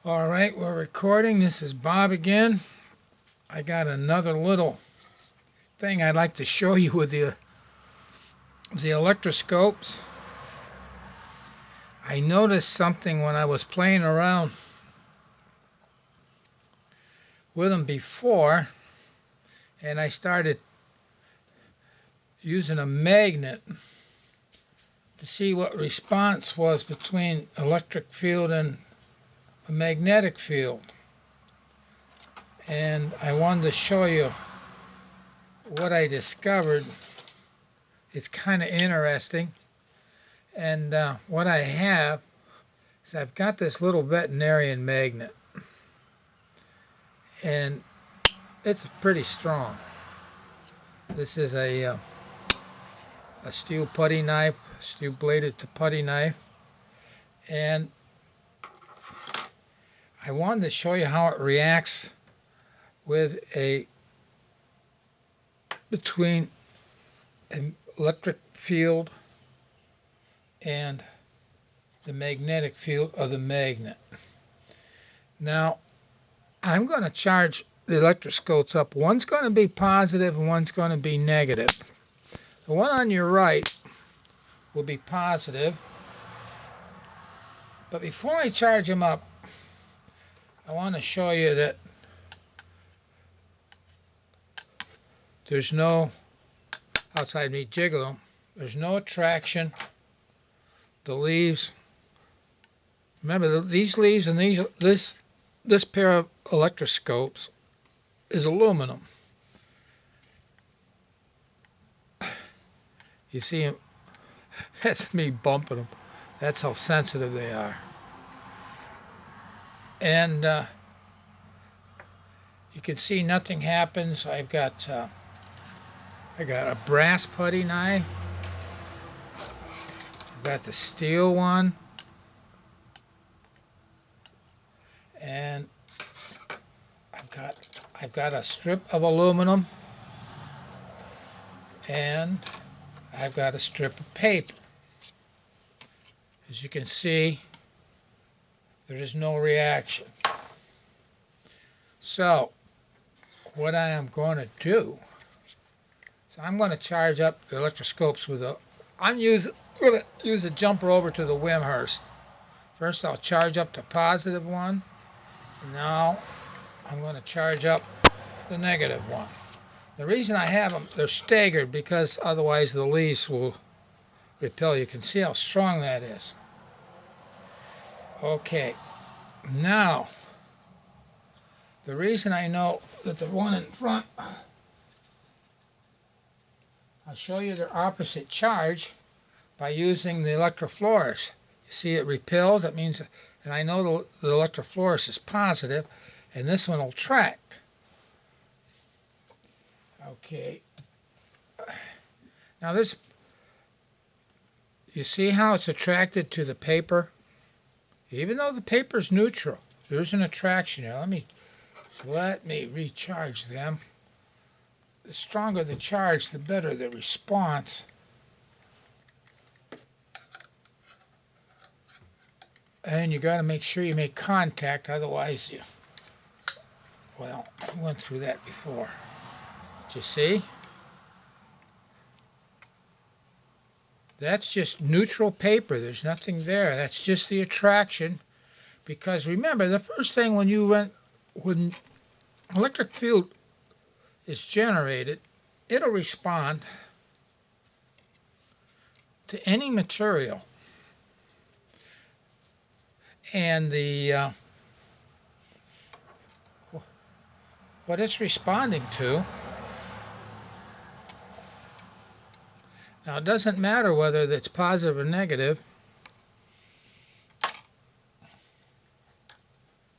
All right, we're recording. This is Bob again. I got another little thing I'd like to show you with the electroscopes. I noticed something when I was playing around with them before, and I started using a magnet to see what response was between electric field and a magnetic field. And I wanted to show you what I discovered. It's kind of interesting. And what I have is I've got this little veterinarian magnet, and it's pretty strong. This is a steel putty knife, steel bladed putty knife, and I wanted to show you how it reacts with between an electric field and the magnetic field of the magnet. Now, I'm going to charge the electroscopes up. One's going to be positive and one's going to be negative. The one on your right will be positive. But before I charge them up, I want to show you that there's no, outside me jiggle them, there's no attraction. The leaves, remember these leaves and this pair of electroscopes is aluminum. You see them, that's me bumping them. That's how sensitive they are. And you can see nothing happens. I got a brass putty knife. I've got the steel one. And I've got a strip of aluminum. And I've got a strip of paper. As you can see, there is no reaction. So, what I am going to do is I'm going to charge up the electroscopes with I'm going to use a jumper over to the Wimhurst. First, I'll charge up the positive one. Now, I'm going to charge up the negative one. The reason I have them, they're staggered because otherwise the leaves will repel. You can see how strong that is. Okay, now, the reason I know that the one in front, I'll show you their opposite charge by using the electrofluorescence. You see it repels, that means, and I know the electrofluorescence is positive, and this one will track. Okay. Now this, you see how it's attracted to the paper? Even though the paper is neutral, there's an attraction here. Let me recharge them. The stronger the charge, the better the response. And you got to make sure you make contact, otherwise well, I went through that before. Did you see? That's just neutral paper. There's nothing there. That's just the attraction. Because remember, the first thing when electric field is generated, it'll respond to any material. And what it's responding to, now it doesn't matter whether it's positive or negative,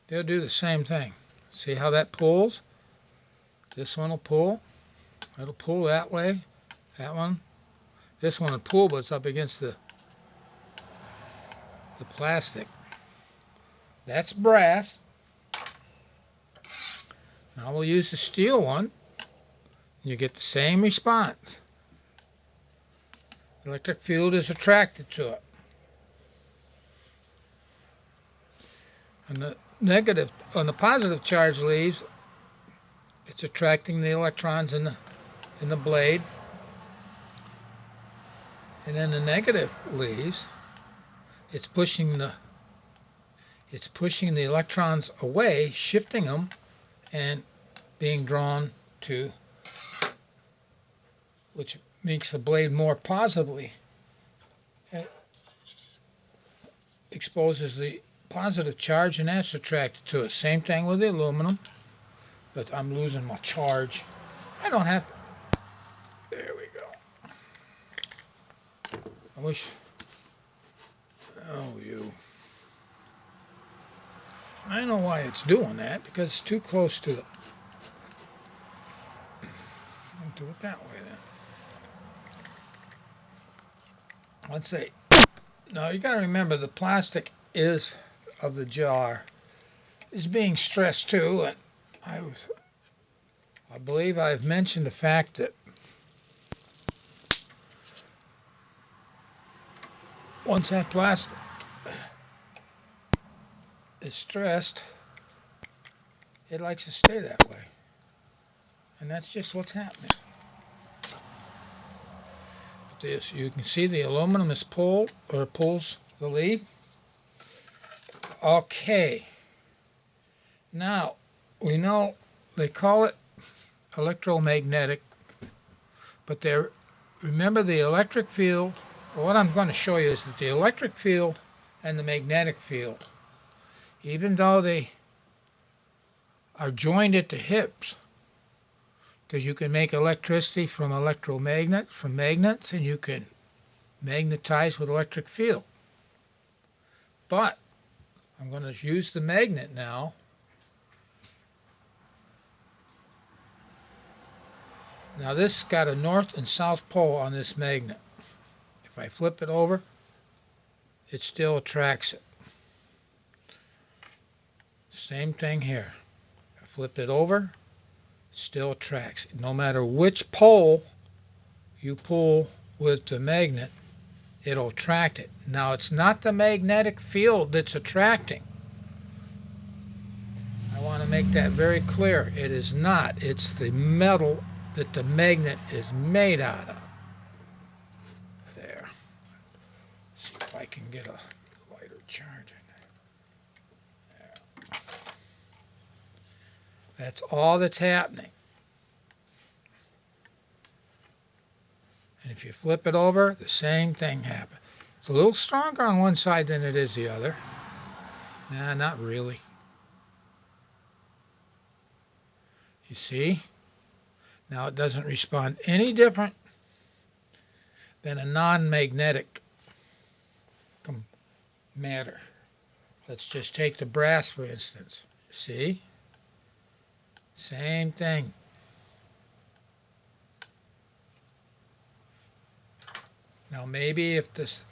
they'll do the same thing. See how that pulls? This one will pull. It'll pull that way. That one. This one will pull, but it's up against the plastic. That's brass. Now we'll use the steel one. You get the same response. The electric field is attracted to it. On the negative, on the positive charge leaves, it's attracting the electrons in the blade, and then the negative leaves, it's pushing the electrons away, shifting them, and being drawn to, which makes the blade more positively, exposes the positive charge, and that's attracted to it. Same thing with the aluminum, but I'm losing my charge. I don't have, there we go. I wish, oh, you. I know why it's doing that, because it's too close to the, I'll do it that way then. Let's see. Now you got to remember the plastic is of the jar is being stressed too, and I believe I've mentioned the fact that once that plastic is stressed, it likes to stay that way, and that's just what's happening. This, you can see the aluminum is pulls the lead. Okay, now we know they call it electromagnetic, but remember the electric field. What I'm going to show you is that the electric field and the magnetic field, even though they are joined at the hips, because you can make electricity from magnets, and you can magnetize with electric field. But I'm going to use the magnet now. Now this has got a north and south pole on this magnet. If I flip it over, it still attracts it. Same thing here. I flip it over, still attracts. No matter which pole you pull with the magnet, it'll attract it. Now it's not the magnetic field that's attracting. I want to make that very clear. It is not. It's the metal that the magnet is made out of. There. See if I can get a lighter charge in there. There. That's all that's happening. And if you flip it over, the same thing happens. It's a little stronger on one side than it is the other. Nah, not really. You see? Now it doesn't respond any different than a non-magnetic matter. Let's just take the brass, for instance. See? Same thing. Now maybe if this...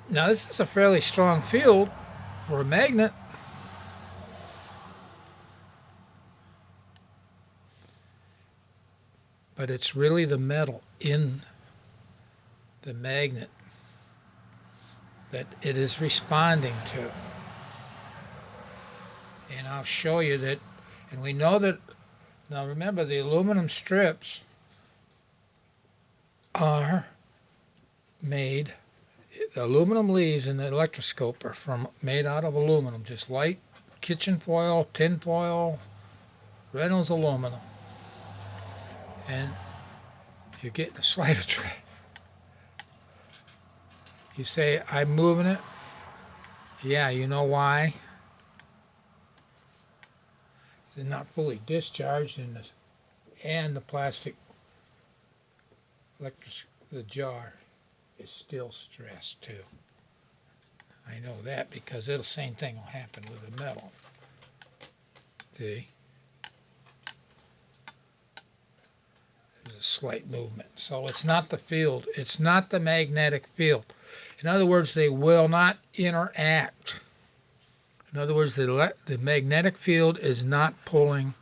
Now this is a fairly strong field for a magnet. But it's really the metal in the magnet that it is responding to. And I'll show you that. And we know that, now remember, the aluminum strips are made, the aluminum leaves in the electroscope are made out of aluminum, just light kitchen foil, tin foil, Reynolds aluminum. And you're getting a slight attraction. You say, I'm moving it. Yeah, you know why? They're not fully discharged and the plastic the jar is still stressed too. I know that because the same thing will happen with the metal. See? There's a slight movement. So it's not the field. It's not the magnetic field. In other words, they will not interact. In other words, the magnetic field is not pulling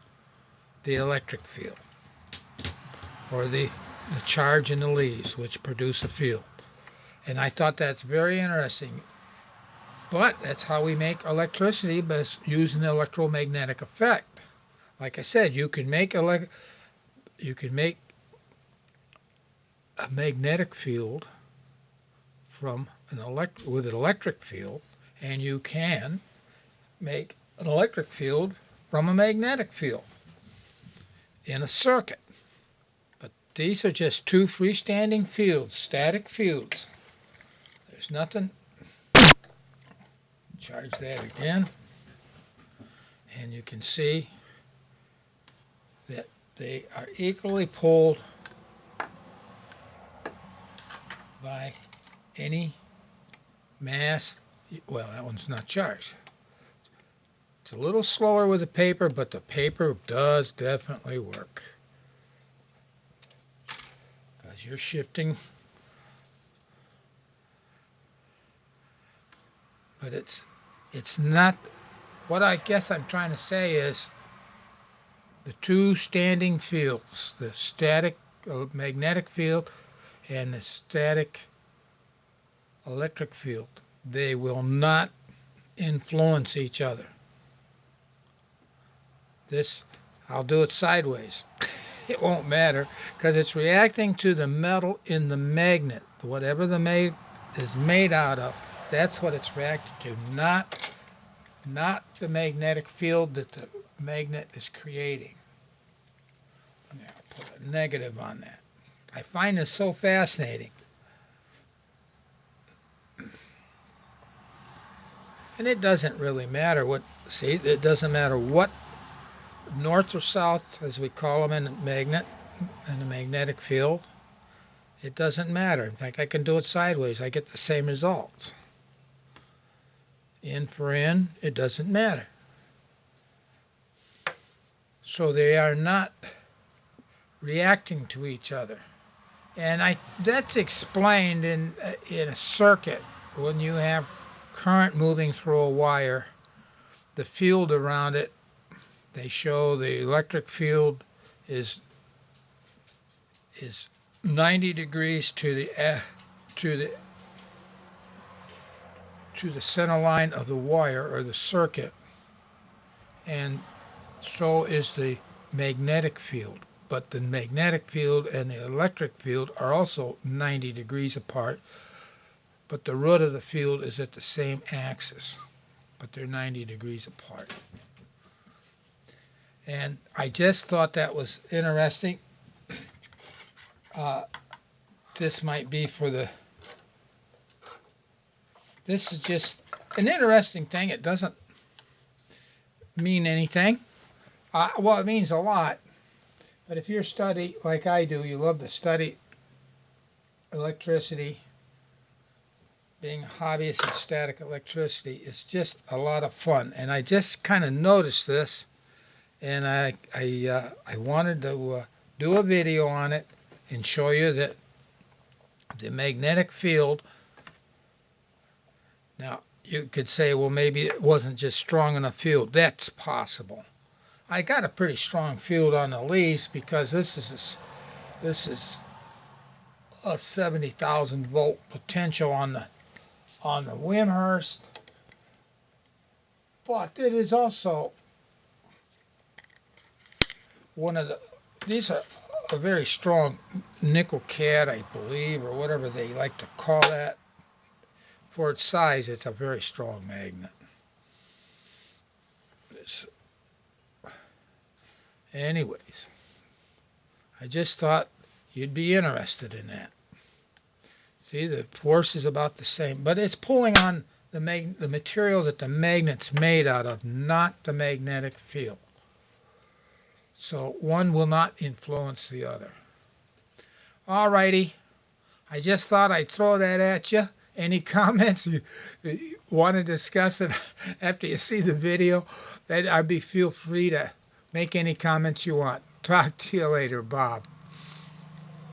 the electric field or the charge in the leaves, which produce a field. And I thought that's very interesting. But that's how we make electricity, by using the electromagnetic effect. Like I said, you can make a magnetic field from with an electric field, and you can make an electric field from a magnetic field in a circuit. But these are just two freestanding fields, static fields. There's nothing. Charge that again, and you can see that they are equally pulled by any mass. Well, that one's not charged. It's a little slower with the paper, but the paper does definitely work, because you're shifting. But it's not, what I guess I'm trying to say is the two standing fields, the static magnetic field and the static electric field, they will not influence each other. This, I'll do it sideways. It won't matter, because it's reacting to the metal in the magnet. Whatever the magnet is made out of, that's what it's reacting to, not the magnetic field that the magnet is creating. Now, I'll put a negative on that. I find this so fascinating. And it doesn't really matter it doesn't matter what, north or south, as we call them in the magnetic field. It doesn't matter. In fact, I can do it sideways. I get the same results. In for in, it doesn't matter. So they are not reacting to each other. And that's explained in a circuit. When you have current moving through a wire, the field around it, they show the electric field is 90 degrees to the center line of the wire or the circuit, and so is the magnetic field. But the magnetic field and the electric field are also 90 degrees apart, but the root of the field is at the same axis, but they're 90 degrees apart. And I just thought that was interesting. This might be this is just an interesting thing. It doesn't mean anything. Well, it means a lot. But if you're study like I do, you love to study electricity, being a hobbyist in static electricity, it's just a lot of fun. And I just kind of noticed this, and I wanted to do a video on it and show you that the magnetic field. Now, you could say, well, maybe it wasn't just strong enough field. That's possible. I got a pretty strong field on the leaves, because this is a 70,000 volt potential on the Wimhurst, but it is also these are a very strong nickel cad, I believe, or whatever they like to call that. For its size, it's a very strong magnet. Anyways, I just thought you'd be interested in that. See, the force is about the same, but it's pulling on the material that the magnet's made out of, not the magnetic field. So one will not influence the other. Alrighty, I just thought I'd throw that at you. Any comments you want to discuss it after you see the video? Feel free to make any comments you want. Talk to you later, Bob.